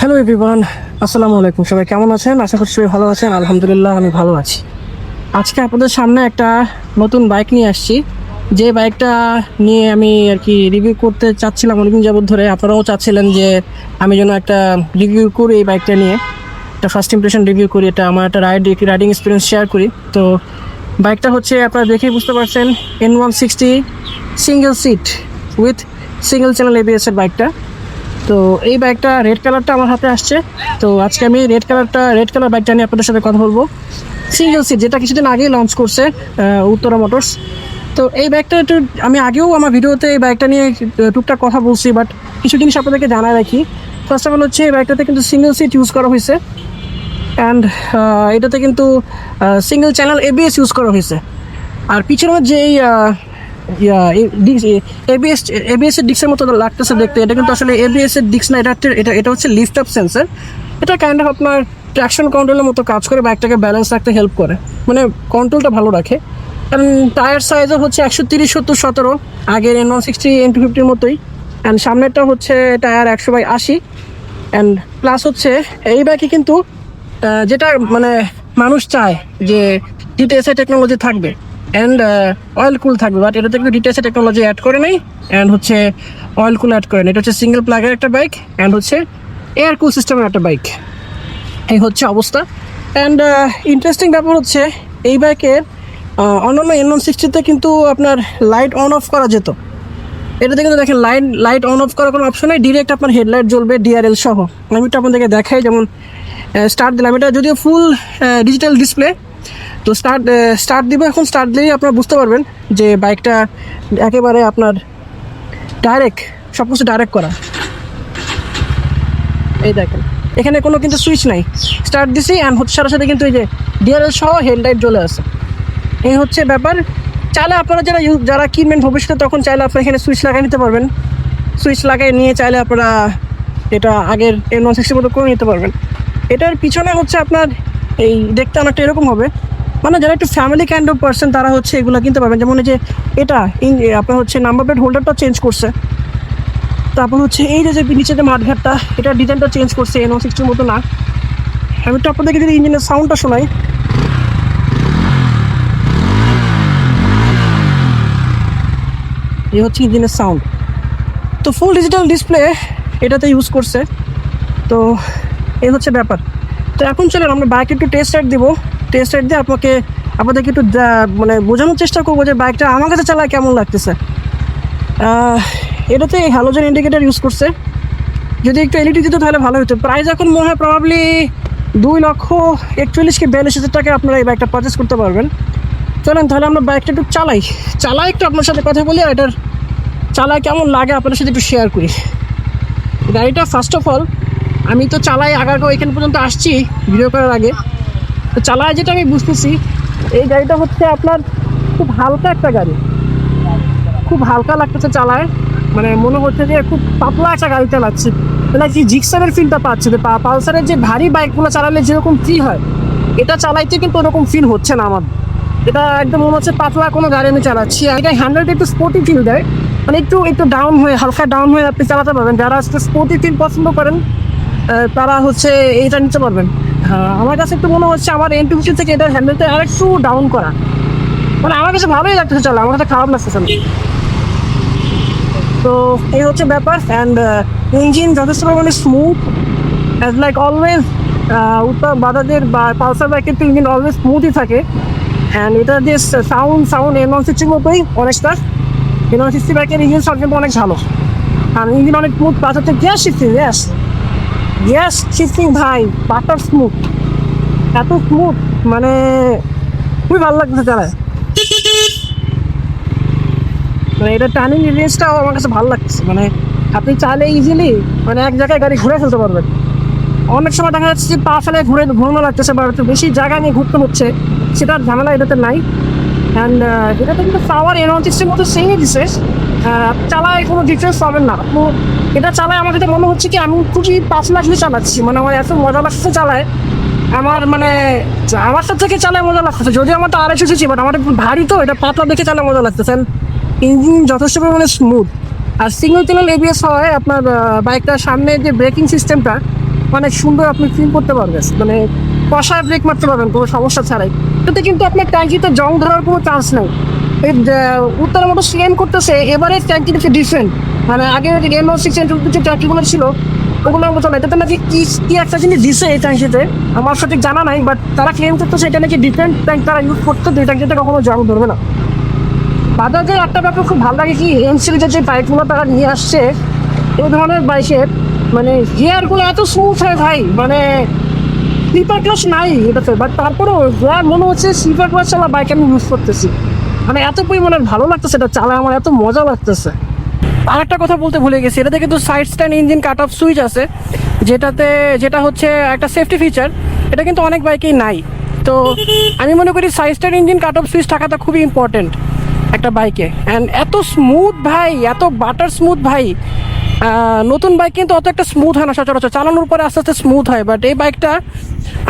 Hello everyone, আসসালামু আলাইকুম। সবাই কেমন আছেন? আশা করছি সবাই ভালো আছেন। আলহামদুলিল্লাহ আমি ভালো আছি। আজকে আপনাদের সামনে একটা নতুন বাইক নিয়ে আসছি। যে বাইকটা নিয়ে আমি আর কি রিভিউ করতে চাচ্ছিলাম অনেকদিন যাবত ধরে। আপনারাও চাচ্ছিলেন যে আমি যেন একটা রিভিউ করি এই বাইকটা নিয়ে, একটা ফার্স্ট ইমপ্রেশন রিভিউ করি, এটা আমার একটা রাইডিং এক্সপিরিয়েন্স শেয়ার করি। তো বাইকটা হচ্ছে আপনারা দেখেই বুঝতে পারছেন, N160 single seat with single channel এবিএসের বাইকটা। তো এই বাইকটা রেড কালারটা আমার হাতে আসছে। তো আজকে আমি রেড কালার বাইকটা নিয়ে আপনাদের সাথে কথা বলবো। সিঙ্গেল সিট, যেটা কিছুদিন আগেই লঞ্চ করছে উত্তরা মোটরস। তো এই বাইকটা একটু আমি আগেও আমার ভিডিওতে এই বাইকটা নিয়ে টুকটাক কথা বলছি, বাট কিছু জিনিস আপনাদেরকে জানায় রাখি। ফার্স্ট অফ অল হচ্ছে এই বাইকটাতে কিন্তু সিঙ্গেল সিট ইউজ করা হয়েছে, অ্যান্ড এটাতে কিন্তু সিঙ্গেল চ্যানেল এবিএস ইউজ করা হয়েছে। আর পিছনের যেই এবিএস এর ডিক্সের মতো লাগতেছে দেখতে, এটা কিন্তু আসলে এবিএস এর ডিক্স না, এটা হচ্ছে লিফট আপ সেন্সর। এটা কাইন্ড অফ আপনার ট্র্যাকশন কন্ট্রোলের মতো কাজ করে, বাইকটাকে ব্যালেন্স রাখতে হেল্প করে, মানে কন্ট্রোলটা ভালো রাখে। কারণ টায়ার সাইজও হচ্ছে 130/70 আগের N160 N250 মতোই, অ্যান্ড সামনেরটা হচ্ছে টায়ার 100/80। অ্যান্ড প্লাস হচ্ছে এই বাইকে কিন্তু যেটা মানে মানুষ চায় যে ডিটিএসআই টেকনোলজি থাকবে অ্যান্ড অয়েল কুল থাকবে, বাট এটাতে কিন্তু ডিটিএসআই টেকনোলজি অ্যাড করে নেই, অ্যান্ড হচ্ছে অয়েল কুল অ্যাড করে নেই। এটা হচ্ছে সিঙ্গেল প্লাগের একটা বাইক, অ্যান্ড হচ্ছে এয়ার কুল সিস্টেমের একটা বাইক। এই হচ্ছে অবস্থা। অ্যান্ড ইন্টারেস্টিং ব্যাপার হচ্ছে এই বাইকের অন্যান্য N160-তে কিন্তু আপনার লাইট অন অফ করা যেত, এটাতে কিন্তু দেখেন লাইট অন অফ করার কোনো অপশন নেই, ডিরেক্ট আপনার হেডলাইট জ্বলবে ডিআরএল সহ। আমি একটু আপনাদেরকে দেখাই, যেমন স্টার্ট দিলাম, এটা যদিও ফুল ডিজিটাল ডিসপ্লে। তো স্টার্ট দিব, এখন স্টার্ট দিলেই আপনারা বুঝতে পারবেন যে বাইকটা একেবারে আপনার ডাইরেক্ট সব কিছু ডাইরেক্ট করা। এই দেখেন এখানে কোনো কিন্তু সুইচ নাই, স্টার্ট দিছি অ্যান্ড হচ্ছে সাথে সাথে কিন্তু এই যে ডিআরএল সহ হেডলাইট জ্বলে আছে। এই হচ্ছে ব্যাপার। চাইলে আপনারা যারা কিনবেন ভবিষ্যতে, তখন চাইলে আপনারা এখানে সুইচ লাগিয়ে নিতে পারবেন। সুইচ লাগিয়ে নিয়ে চাইলে আপনারা এটা আগের N160 মতো করে নিতে পারবেন। এটার পিছনে হচ্ছে আপনার এই দেখতে অনেকটা এরকম হবে, মানে যারা একটু ফ্যামিলি কাইন্ড অফ পার্সন তারা হচ্ছে এগুলো কিনতে পারবেন। যেমন এই যে এটা আপনার হচ্ছে নাম্বার প্লেট হোল্ডারটা চেঞ্জ করছে, তারপর হচ্ছে এই যে নিচে যে মাঠঘাটটা, এটার ডিজাইনটা চেঞ্জ করছে, N160 মতো না। আমি একটু আপনাদেরকে যদি ইঞ্জিনের সাউন্ডটা শোনাই, এই হচ্ছে ইঞ্জিনের সাউন্ড। তো ফুল ডিজিটাল ডিসপ্লে এটাতে ইউজ করছে। তো এই হচ্ছে ব্যাপার। তো এখন চলেন আমরা বাইকে একটু টেস্ট রাইড দিব। টেস্ট রাইড দিয়ে আপনাদেরকে একটু মানে বোঝানোর চেষ্টা করবো যে বাইকটা আমার কাছে চালায় কেমন লাগতেছে। এটাতে হ্যালোজেন ইন্ডিকেটার ইউজ করছে, যদি একটু এলইডি দিত তাহলে ভালো হতো। প্রাইস এখন মনে হয় প্রবাবলি 2,41,000 টাকা আপনারা এই বাইকটা পারচেস করতে পারবেন। চলেন তাহলে আমরা বাইকটা একটু চালাই একটু আপনার সাথে কথা বলি, আর এটার চালায় কেমন লাগে আপনার সাথে একটু শেয়ার করি। গাড়িটা ফার্স্ট অফ অল আমি তো চালাই আগাগো এখান পর্যন্ত আসছি ভিডিও করার আগে। তো চালায় যেটা আমি বুঝতেছি, এই গাড়িটা হচ্ছে আপনার খুব হালকা একটা গাড়ি, খুব হালকা লাগতেছে চালায়, মানে মনে হচ্ছে যে খুব পাতলা একটা গাড়ি চালাচ্ছে, মানে কি জিক্সারের ফিলটা পাচ্ছে। যে পালসারের যে ভারী বাইকগুলো চালালে যেরকম ফিল হয়, এটা চালাইতে কিন্তু ওরকম ফিল হচ্ছে না আমার। এটা একদম মনে হচ্ছে পাতলা কোনো গাড়ি আমি চালাচ্ছি। আর এটা হ্যান্ডেলটা একটু স্পোর্টি ফিল দেয়, মানে একটু ডাউন হয়ে, হালকা ডাউন হয়ে আপনি চালাতে পারবেন। যারা আজকে স্পোর্টি ফিল পছন্দ করেন তারা হচ্ছে এইটা নিতে পারবেন। আমার কাছে একটু মনে হচ্ছে আমার N250 থেকে এটার হ্যান্ডেলটা আর একটু ডাউন করা, মানে আমার কাছে ভালোই লাগতেছে চালা, আমার কাছে খারাপ লাগতেছে না। তো এই হচ্ছে ব্যাপার। অ্যান্ড ইঞ্জিন যথেষ্ট পরিমাণে স্মুথ, অ্যাজ লাইক অলওয়েজ। উত্তর বাজাজের বা পালসার বাইকের তো ইঞ্জিন অলওয়েজ স্মুথই থাকে। অ্যান্ড এটা যে সাউন্ড N160 মতোই অনেকটা। N160 বাইকের ইঞ্জিন সাউন্ড কিন্তু অনেক ভালো, আর ইঞ্জিন অনেক স্মুথ। প্লাস হচ্ছে গ্যাস শিফটিং ভাই বাটার স্মুথ, এত স্মুথ মানে খুবই ভালো লাগছে চালায়। মানে এটা টার্নিং রেঞ্জটাও আমার কাছে ভালো লাগছে, মানে আপনি চাইলে ইজিলি মানে এক জায়গায় গাড়ি ঘুরে ফেলতে পারবেন। অনেক সময় দেখা যাচ্ছে যে পা ফেলে ঘুরানো লাগতেছে বা একটু বেশি জায়গা নিয়ে ঘুরতে হচ্ছে, সেটার ঝামেলা এটাতে নাই। অ্যান্ড এটাতে কিন্তু পাওয়ার N160 মতো সেমই দিচ্ছে, চালায় কোনো ডিফারেন্স পাবেন না। তো এটা চালায় আমার যেটা মনে হচ্ছে কি আমি খুবই পাতলা দিয়ে চালাচ্ছি, মানে আমার এত মজা লাগছে চালায়। মানে আমার সাথে থেকে চালায় মজা লাগতেছে, যদিও আমার তো 250cc, বাট আমার ভারী, তো এটা পাতলা দেখে চালায় মজা লাগতেছে। ইঞ্জিন যথেষ্ট পরিমাণে স্মুথ, আর সিঙ্গেল চ্যানেল এবিএস হয় আপনার বাইকটার সামনে যে ব্রেকিং সিস্টেমটা, মানে সুন্দর আপনি ফিল করতে পারবেন, মানে কষায় ব্রেক মারতে পারবেন কোনো সমস্যা ছাড়াই। এতে কিন্তু আপনার ট্যাঙ্কিতে জং ধরার কোনো চান্স নেই। এই উত্তরের মতো স্ক্যান করতেছে, এবারে ট্যাঙ্কি হচ্ছে ডিফারেন্ট, মানে আগে NO6 যে ট্যাঙ্কিগুলো ছিল ওগুলোর মতো না। এটাতে নাকি কি একটা জিনিস দিছে এই ট্যাঙ্কিতে, আমার সঠিক জানা নাই, বাট তারা ক্লেম করতেছে এটা নাকি ডিফারেন্ট ট্যাঙ্ক তারা ইউজ করতে, এই ট্যাঙ্কিতে কখনো জং ধরবে না। বাজাজের একটা ব্যাপার খুব ভালো লাগে কি, এম সিরিজের যে বাইকগুলো তারা নিয়ে আসছে এই ধরনের বাইকের, মানে গিয়ারগুলো এত স্মুথ হয় ভাই, মানে স্লিপার ক্লাস নাই এটাতে, বাট তারপরেও যার মনে হচ্ছে স্লিপার ক্লাস চালা বাইক আমি ইউজ করতেছি, মানে এত পরিমাণে ভালো লাগতেছে এটা চালায়, আমার এত মজা লাগতেছে। আরেকটা কথা বলতে ভুলে গেছি, এটাতে কিন্তু side stand engine cut off switch আছে, যেটা হচ্ছে একটা সেফটি ফিচার, এটা কিন্তু অনেক বাইকেই নাই। তো আমি মনে করি side stand engine cut off switch থাকাটা খুবই ইম্পর্টেন্ট একটা বাইকে। অ্যান্ড এত স্মুথ ভাই, এত বাটার স্মুথ ভাই, নতুন বাইক কিন্তু অত একটা স্মুথ হয় না সচরাচর, চালানোর পরে আস্তে আস্তে স্মুথ হয়, বাট এই বাইকটা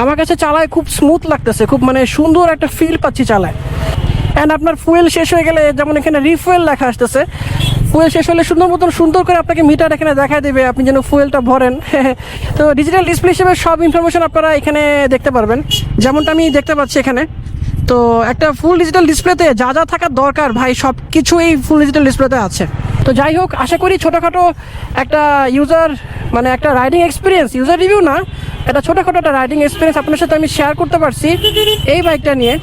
আমার কাছে চালায় খুব স্মুথ লাগতেছে, খুব মানে সুন্দর একটা ফিল পাচ্ছি চালায়। অ্যান্ড আপনার ফুয়েল শেষ হয়ে গেলে, যেমন এখানে রিফুয়েল লেখা আসতেছে, ফুয়েল শেষ হলে সুন্দর করে আপনাকে মিটার এখানে দেখায় দেবে আপনি যেন ফুয়েলটা ভরেন। তো ডিজিটাল ডিসপ্লে হিসেবে সব ইনফরমেশন আপনারা এখানে দেখতে পারবেন, যেমনটা আমি দেখতে পাচ্ছি এখানে। তো একটা ফুল ডিজিটাল ডিসপ্লেতে যা যা থাকার দরকার ভাই সব কিছুই ফুল ডিজিটাল ডিসপ্লেতে আছে। তো যাই হোক, আশা করি ছোটোখাটো একটা মানে একটা রাইডিং এক্সপিরিয়েন্স, ইউজার রিভিউ না, একটা ছোটোখাটো একটা রাইডিং এক্সপিরিয়েন্স আপনার সাথে আমি শেয়ার করতে পারছি এই বাইকটা নিয়ে।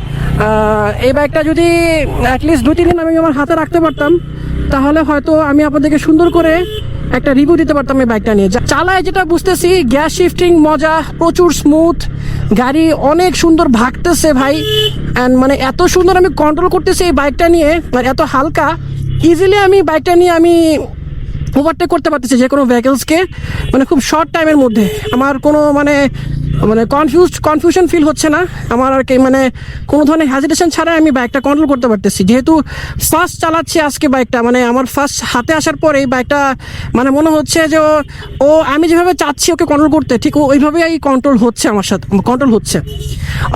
এই বাইকটা যদি অ্যাটলিস্ট 2-3 দিন আমি আমার হাতে রাখতে পারতাম, তাহলে হয়তো আমি আপনাদেরকে সুন্দর করে একটা রিভিউ দিতে পারতাম এই বাইকটা নিয়ে। চালায় যেটা বুঝতেছি, গ্যাস শিফটিং মজা, প্রচুর স্মুথ, গাড়ি অনেক সুন্দর ভাগতেছে ভাই। অ্যান্ড মানে এত সুন্দর আমি কন্ট্রোল করতেছি এই বাইকটা নিয়ে, মানে এত হালকা, ইজিলি আমি বাইকটা নিয়ে আমি ওভারটেক করতে পারতেছি যে কোনো ভেহিকলসকে, মানে খুব শর্ট টাইমের মধ্যে। আমার কোনো মানে কনফিউশন ফিল হচ্ছে না আমার আর কি, মানে কোনো ধরনের হ্যাজিটেশন ছাড়াই আমি বাইকটা কন্ট্রোল করতে পারতেছি। যেহেতু ফার্স্ট চালাচ্ছি আজকে বাইকটা, মানে আমার ফার্স্ট হাতে আসার পরে এই বাইকটা মানে মনে হচ্ছে যে ও আমি যেভাবে চাচ্ছি ওকে কন্ট্রোল করতে, ঠিক ওইভাবেই কন্ট্রোল হচ্ছে, আমার সাথে কন্ট্রোল হচ্ছে।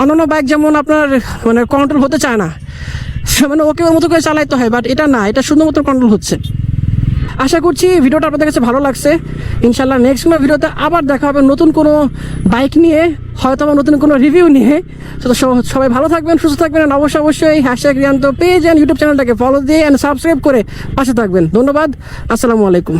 অন্যান্য বাইক যেমন আপনার মানে কন্ট্রোল হতে চায় না, মানে ওকে ওর মতো করে চালাইতে হয়, বাট এটা না, এটা সুন্দর মতো কন্ট্রোল হচ্ছে। আশা করছি ভিডিওটা আপনাদের কাছে ভালো লাগছে। ইনশাল্লাহ নেক্সট কোনো ভিডিওতে আবার দেখা হবে নতুন কোনো বাইক নিয়ে, হয়তো আবার নতুন কোনো রিভিউ নিয়ে। তো সবাই ভালো থাকবেন, সুস্থ থাকবেন, আর অবশ্যই #রিয়ান্ত পেজ অ্যান্ড ইউটিউব চ্যানেলটাকে ফলো দিয়ে অ্যান্ড সাবস্ক্রাইব করে পাশে থাকবেন। ধন্যবাদ, আসসালামু আলাইকুম।